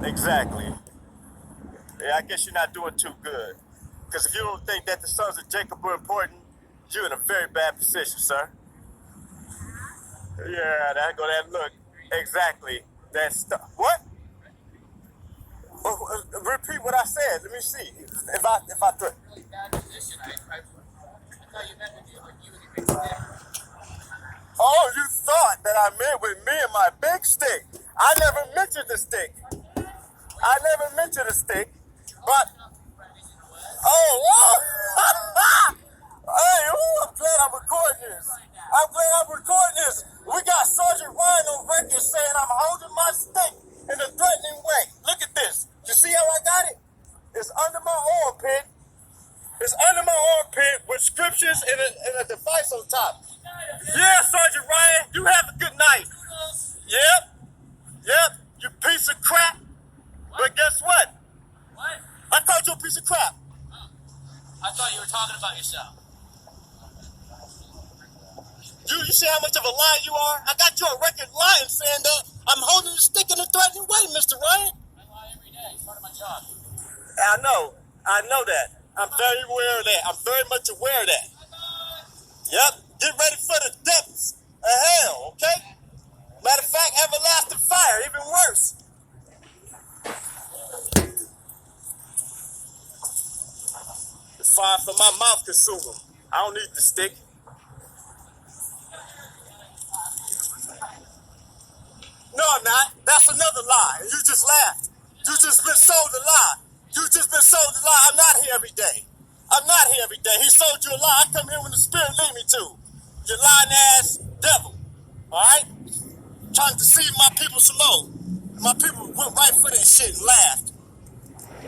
Exactly. Yeah, I guess you're not doing too good. Because if you don't think that the sons of Jacob were important, you're in a very bad position, sir. Yeah, that go that look. Exactly. That stuff. What? Repeat what I said. Let me see. If I Oh, you thought that I meant with me and my big stick. I never mentioned the stick. I never mentioned a stick. But oh, hey, I'm glad I'm recording this. I'm glad I'm recording this. We got Sergeant Ryan on record saying I'm holding my stick in a threatening way. Look at this. You see how I got it? It's under my armpit. It's under my armpit with scriptures and a device on top. Yeah, Sergeant Ryan, you have a good night. Yep, you piece of crap. But guess what? What? I called you a piece of crap. I thought you were talking about yourself. You see how much of a liar you are? I got you on record lying, saying that I'm holding the stick in a threatening way, Mr. Ryan. I lie every day. It's part of my job. I know that. I'm very aware of that. I'm very much aware of that. Yep, get ready for the depths of hell, okay? Matter of fact, everlasting fire, even worse. The fire from my mouth consume them. I don't need the stick. No, I'm not. That's another lie. You just laughed. You just been sold a lie. You just been sold a lie. I'm not here every day. I'm not here every day. He sold you a lie. I come here when the Spirit lead me to. You lying ass devil. All right? Trying to deceive my people some more. My people went right for that shit and laughed.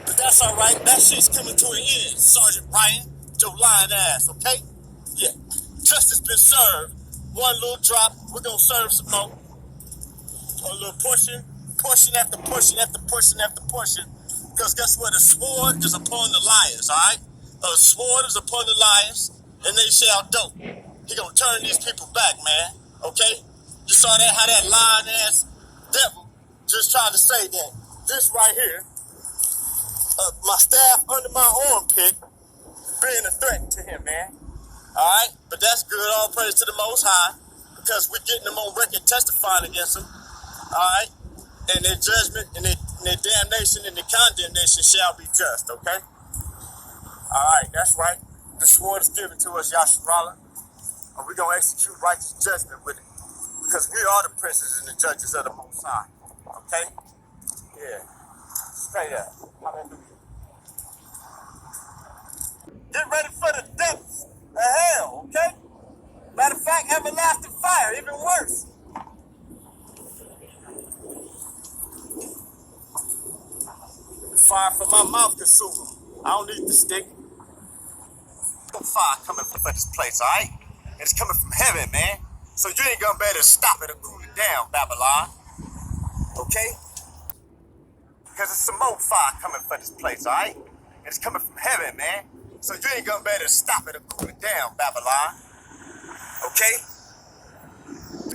But that's all right. That shit's coming to an end, Sergeant Ryan. Your lying ass, okay? Yeah. Justice been served. One little drop. We're going to serve some more. A little portion after portion after portion after portion. Because guess what? A sword is upon the liars, all right? A sword is upon the liars, and they shall dope. He gonna turn these people back, man. Okay? You saw that, how that lying ass devil just tried to say that this right here, my staff under my armpit, being a threat to him, man. All right? But that's good. All praise to the Most High, because we're getting them on record testifying against him. All right? And their judgment and their damnation and their condemnation shall be just, okay? All right, that's right. The sword is given to us, Yasharala, and we're going to execute righteous judgment with it, because we are the princes and the judges of the Most High, okay? Yeah. Straight up. Hallelujah. Get ready for the depths of hell, okay? Matter of fact, everlasting fire, even worse. Fire from my mouth consume them. I don't need the stick. Fire coming from this place, all right? And it's coming from heaven, man. So you ain't gonna be able to stop it or cool it down, Babylon. Okay? Because it's some more fire coming from this place, all right? And it's coming from heaven, man. So you ain't gonna be able to stop it or cool it down, Babylon. Okay?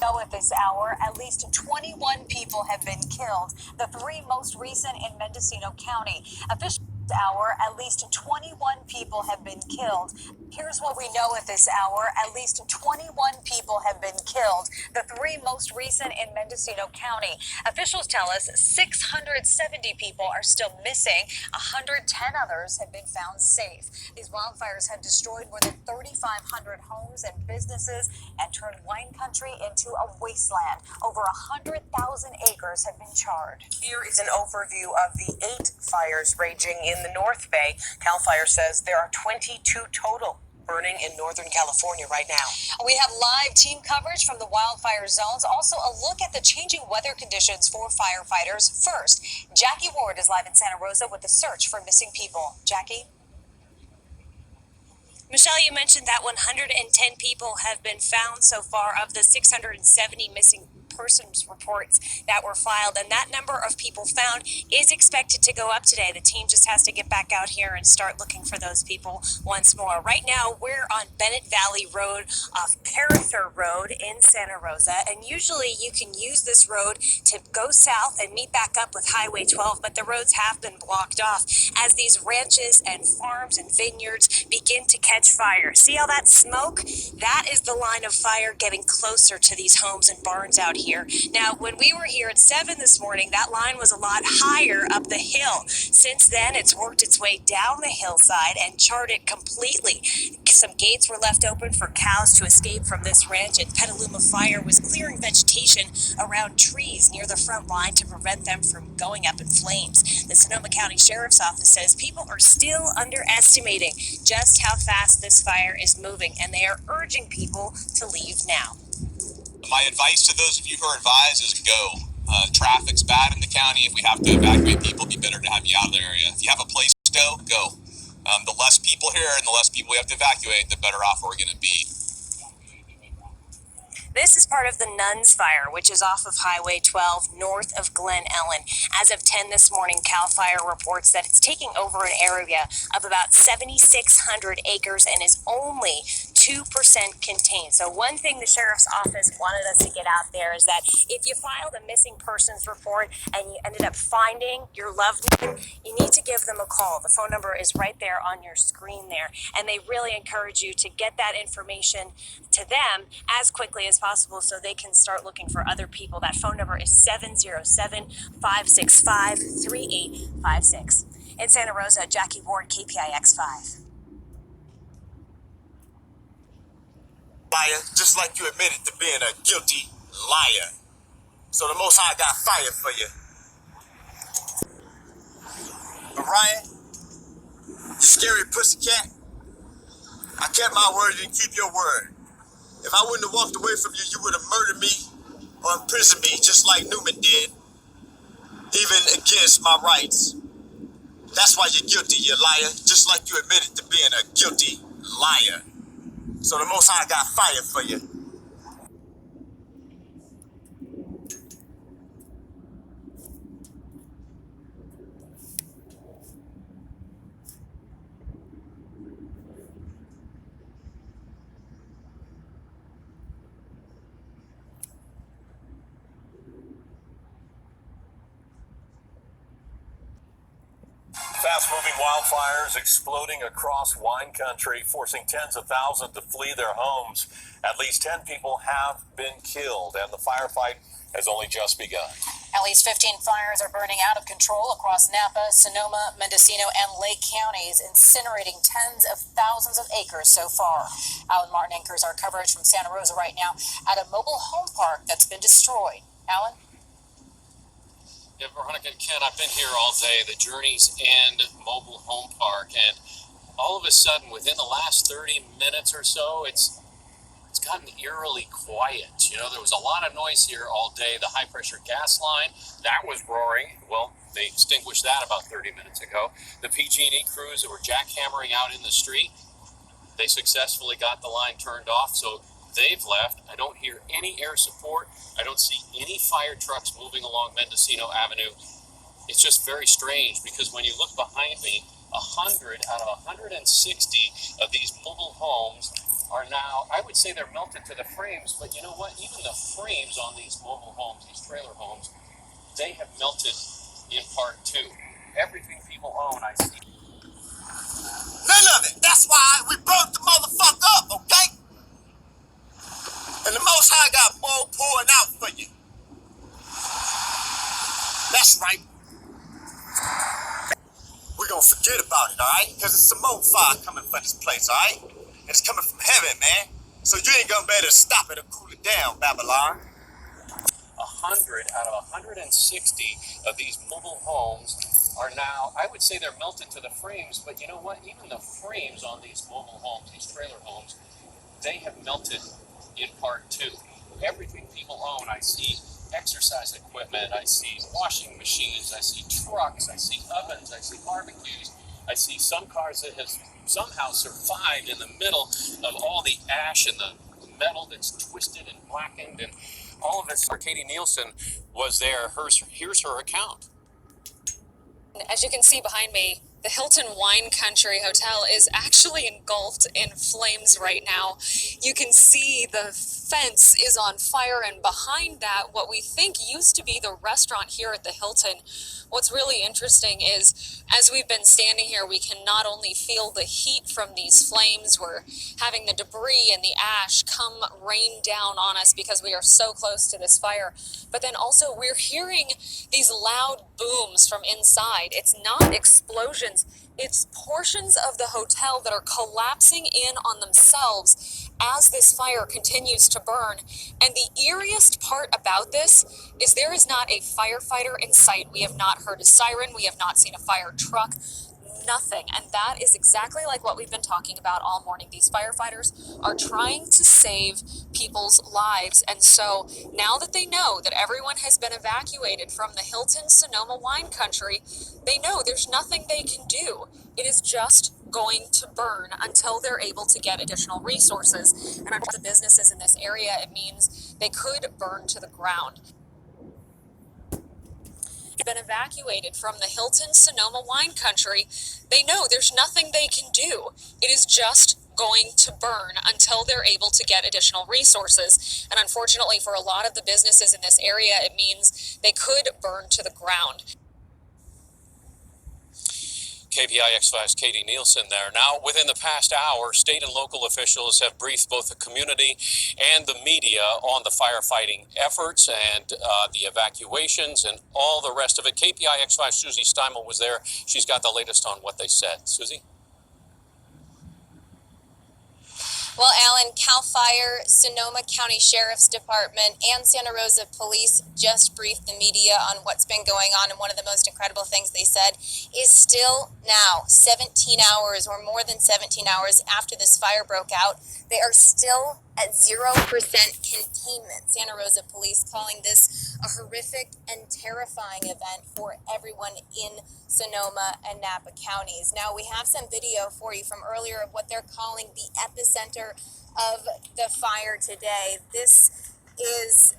Know at this hour, at least 21 people have been killed. The three most recent in Mendocino County. Officials hour, at least 21 people have been killed. Here's what we know at this hour. At least 21 people have been killed. The three most recent in Mendocino County. Officials tell us 670 people are still missing. 110 others have been found safe. These wildfires have destroyed more than 3,500 homes and businesses and turned wine country into a wasteland. Over 100,000 acres have been charred. Here is an overview of the 8 fires raging in the North Bay. CAL FIRE says there are 22 total burning in Northern California right now. We have live team coverage from the wildfire zones. Also, a look at the changing weather conditions for firefighters. First, Jackie Ward is live in Santa Rosa with the search for missing people. Jackie? Michelle, you mentioned that 110 people have been found so far of the 670 missing persons reports that were filed, and that number of people found is expected to go up today. The team just has to get back out here and start looking for those people once more. Right now, we're on Bennett Valley Road off Carather Road in Santa Rosa, and usually you can use this road to go south and meet back up with Highway 12, but the roads have been blocked off as these ranches and farms and vineyards begin to catch fire. See all that smoke? That is the line of fire getting closer to these homes and barns out here. Now, when we were here at 7 this morning, that line was a lot higher up the hill. Since then, it's worked its way down the hillside and charred it completely. Some gates were left open for cows to escape from this ranch, and Petaluma Fire was clearing vegetation around trees near the front line to prevent them from going up in flames. The Sonoma County Sheriff's Office says people are still underestimating just how fast this fire is moving, and they are urging people to leave now. My advice to those of you who are advised is go. Traffic's bad in the county. If we have to evacuate people, it'd be better to have you out of the area. If you have a place to go. The less people here and the less people we have to evacuate, the better off we're going to be. This is part of the Nuns Fire, which is off of Highway 12 north of Glen Ellen. As of 10 this morning, CAL FIRE reports that it's taking over an area of about 7,600 acres and is only 2% contained. So one thing the Sheriff's Office wanted us to get out there is that if you filed a missing persons report and you ended up finding your loved one, you need to give them a call. The phone number is right there on your screen there, and they really encourage you to get that information to them as quickly as possible so they can start looking for other people. That phone number is 707-565-3856. In Santa Rosa, Jackie Ward, KPIX 5. Liar, just like you admitted to being a guilty liar. So the Most High got fire for you. But Ryan, scary pussycat, I kept my word, you didn't keep your word. If I wouldn't have walked away from you, you would have murdered me or imprisoned me just like Newman did, even against my rights. That's why you're guilty, you liar, just like you admitted to being a guilty liar. So the Most High got fire for you. Fast-moving wildfires exploding across wine country, forcing tens of thousands to flee their homes. At least 10 people have been killed, and the firefight has only just begun. At least 15 fires are burning out of control across Napa, Sonoma, Mendocino, and Lake counties, incinerating tens of thousands of acres so far. Alan Martin anchors our coverage from Santa Rosa right now at a mobile home park that's been destroyed. Alan? Yeah, Veronica and Ken, I've been here all day, the Journey's End Mobile Home Park, and all of a sudden, within the last 30 minutes or so, it's gotten eerily quiet. You know, there was a lot of noise here all day. The high-pressure gas line, that was roaring. Well, they extinguished that about 30 minutes ago. The PG&E crews that were jackhammering out in the street, they successfully got the line turned off, so they've left. I don't hear any air support. I don't see any fire trucks moving along Mendocino Avenue. It's just very strange because when you look behind me, 100 out of 160 of these mobile homes are now, I would say they're melted to the frames, but you know what? Even the frames on these mobile homes, these trailer homes, they have melted in part too. Everything people own, I see. None of it. That's why we burnt the motherfucker up, okay? And the Most High got more pouring out for you. That's right. We're gonna forget about it, all right? Because it's some more fire coming from this place, all right? And it's coming from heaven, man. So you ain't gonna be able to stop it or cool it down, Babylon. 100 out of 160 of these mobile homes are now, I would say they're melted to the frames, but you know what? Even the frames on these mobile homes, these trailer homes, they have melted in part too. Everything people own, I see exercise equipment, I see washing machines, I see trucks, I see ovens, I see barbecues, I see some cars that have somehow survived in the middle of all the ash and the metal that's twisted and blackened, and All of this, Katie Nielsen was there. Here's her account. As you can see behind me, the Hilton Wine Country Hotel is actually engulfed in flames right now. You can see the fence is on fire, and behind that, what we think used to be the restaurant here at the Hilton. What's really interesting is, as we've been standing here, we can not only feel the heat from these flames, we're having the debris and the ash come rain down on us because we are so close to this fire, but then also we're hearing these loud booms from inside. It's not explosions, it's portions of the hotel that are collapsing in on themselves as this fire continues to burn. And the eeriest part about this is there is not a firefighter in sight. We have not heard a siren. We have not seen a fire truck. Nothing. And that is exactly like what we've been talking about all morning. These firefighters are trying to save people's lives. And so now that they know that everyone has been evacuated from the Hilton Sonoma Wine Country, they know there's nothing they can do. It is just going to burn until they're able to get additional resources. And for the businesses in this area, it means they could burn to the ground. Been evacuated from the Hilton Sonoma Wine Country, they know there's nothing they can do. It is just going to burn until they're able to get additional resources. And unfortunately for a lot of the businesses in this area, it means they could burn to the ground. KPIX5's Katie Nielsen there. Now, within the past hour, state and local officials have briefed both the community and the media on the firefighting efforts and the evacuations and all the rest of it. KPIX5's Susie Steimel was there. She's got the latest on what they said. Susie? Well, Alan, CAL FIRE, Sonoma County Sheriff's Department, and Santa Rosa Police just briefed the media on what's been going on, and one of the most incredible things they said is still now, 17 hours or more than 17 hours after this fire broke out, they are still at 0% containment. Santa Rosa Police calling this a horrific and terrifying event for everyone in Sonoma and Napa counties. Now, we have some video for you from earlier of what they're calling the epicenter of the fire today. This is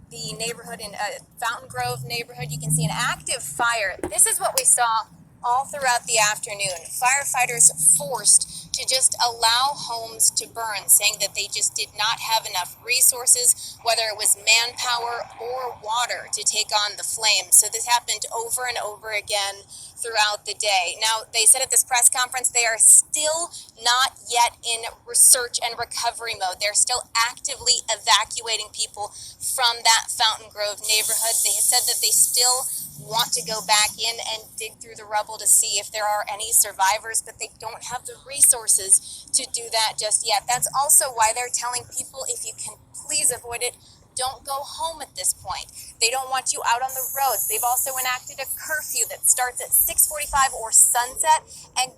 the neighborhood in Fountain Grove neighborhood. You can see an active fire. This is what we saw all throughout the afternoon. Firefighters forced to just allow homes to burn, saying that they just did not have enough resources, whether it was manpower or water, to take on the flames. So this happened over and over again throughout the day. Now, they said at this press conference they are still not yet in research and recovery mode. They're still actively evacuating people from that Fountain Grove neighborhood. They said that they still want to go back in and dig through the rubble to see if there are any survivors, but they don't have the resources to do that just yet. That's also why they're telling people, if you can please avoid it, don't go home at this point. They don't want you out on the roads. They've also enacted a curfew that starts at 6:45 or sunset and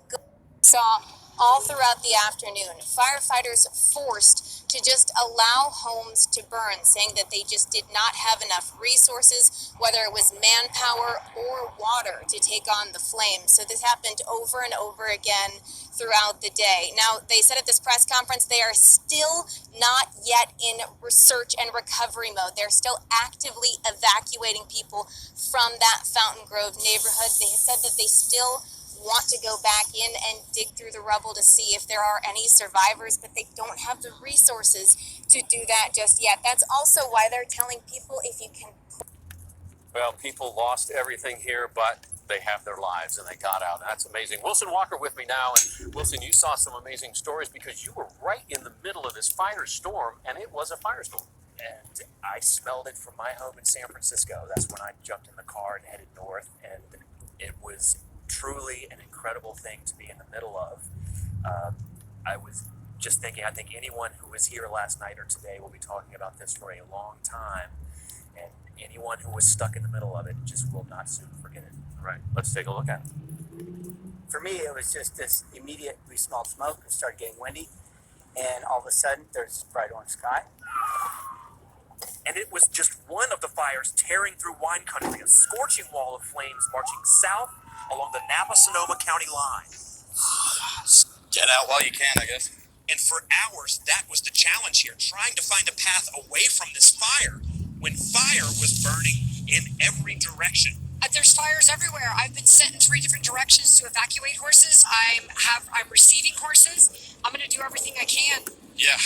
saw all throughout the afternoon. Firefighters forced to just allow homes to burn, saying that they just did not have enough resources, whether it was manpower or water, to take on the flames. So this happened over and over again throughout the day. Now, they said at this press conference they are still not yet in research and recovery mode. They're still actively evacuating people from that Fountain Grove neighborhood. They said that they still want to go back in and dig through the rubble to see if there are any survivors, but they don't have the resources to do that just yet. That's also why they're telling people, if you can... Well, people lost everything here, but they have their lives and they got out. That's amazing. Wilson Walker with me now. And Wilson, you saw some amazing stories because you were right in the middle of this firestorm, and it was a firestorm. And I smelled it from my home in San Francisco. That's when I jumped in the car and headed north, and it was truly an incredible thing to be in the middle of. I was just thinking, I think anyone who was here last night or today will be talking about this for a long time, and anyone who was stuck in the middle of it just will not soon forget it. All right, let's take a look at it. For me, it was just this immediate, we smelled smoke, it started getting windy, and all of a sudden there's this bright orange sky. And it was just one of the fires tearing through wine country, a scorching wall of flames marching south along the Napa-Sonoma County line. Get out while you can, I guess. And for hours, that was the challenge here, trying to find a path away from this fire. when fire was burning in every direction. There's fires everywhere. I've been sent in 3 different directions to evacuate horses. I'm receiving horses. I'm going to do everything I can. Yeah,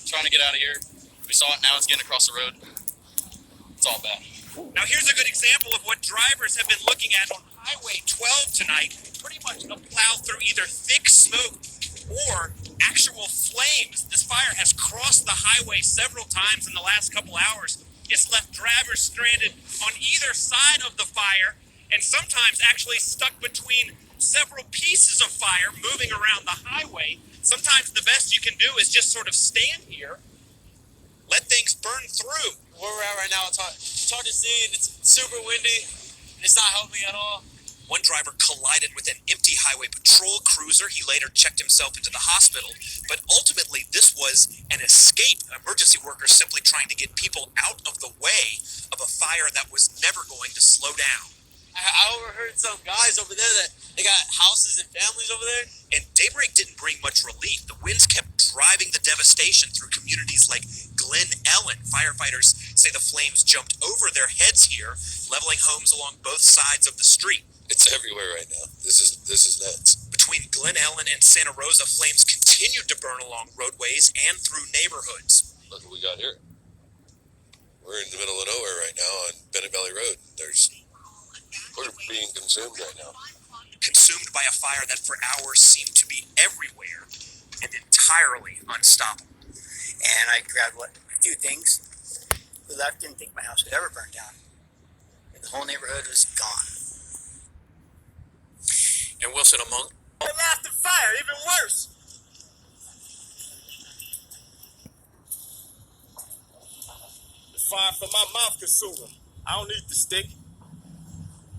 trying to get out of here. We saw it, now it's getting across the road. It's all bad. Now here's a good example of what drivers have been looking at on Highway 12 tonight. Pretty much a plow through either thick smoke or actual flames. This fire has crossed the highway several times in the last couple hours. It's left drivers stranded on either side of the fire and sometimes actually stuck between several pieces of fire moving around the highway. Sometimes the best you can do is just sort of stand here, let things burn through. Where we're at right now, it's hard to see, and it's super windy, and it's not helping at all. One driver collided with an empty highway patrol cruiser. He later checked himself into the hospital, but ultimately this was an escape. Emergency workers simply trying to get people out of the way of a fire that was never going to slow down. I overheard some guys over there that they got houses and families over there. And daybreak didn't bring much relief. The winds kept driving the devastation through communities like Glen Ellen. Firefighters say the flames jumped over their heads here, leveling homes along both sides of the street. It's everywhere right now. This is nuts. Between Glen Ellen and Santa Rosa, flames continued to burn along roadways and through neighborhoods. Look what we got here. We're in the middle of nowhere right now on Bennett Valley Road. We're being consumed right now. Consumed by a fire that for hours seemed to be everywhere and entirely unstoppable. And I grabbed a few things. We left, didn't think my house would ever burn down. And the whole neighborhood was gone. And Wilson among The lasting fire, even worse. The fire from my mouth consumed him. I don't need the stick.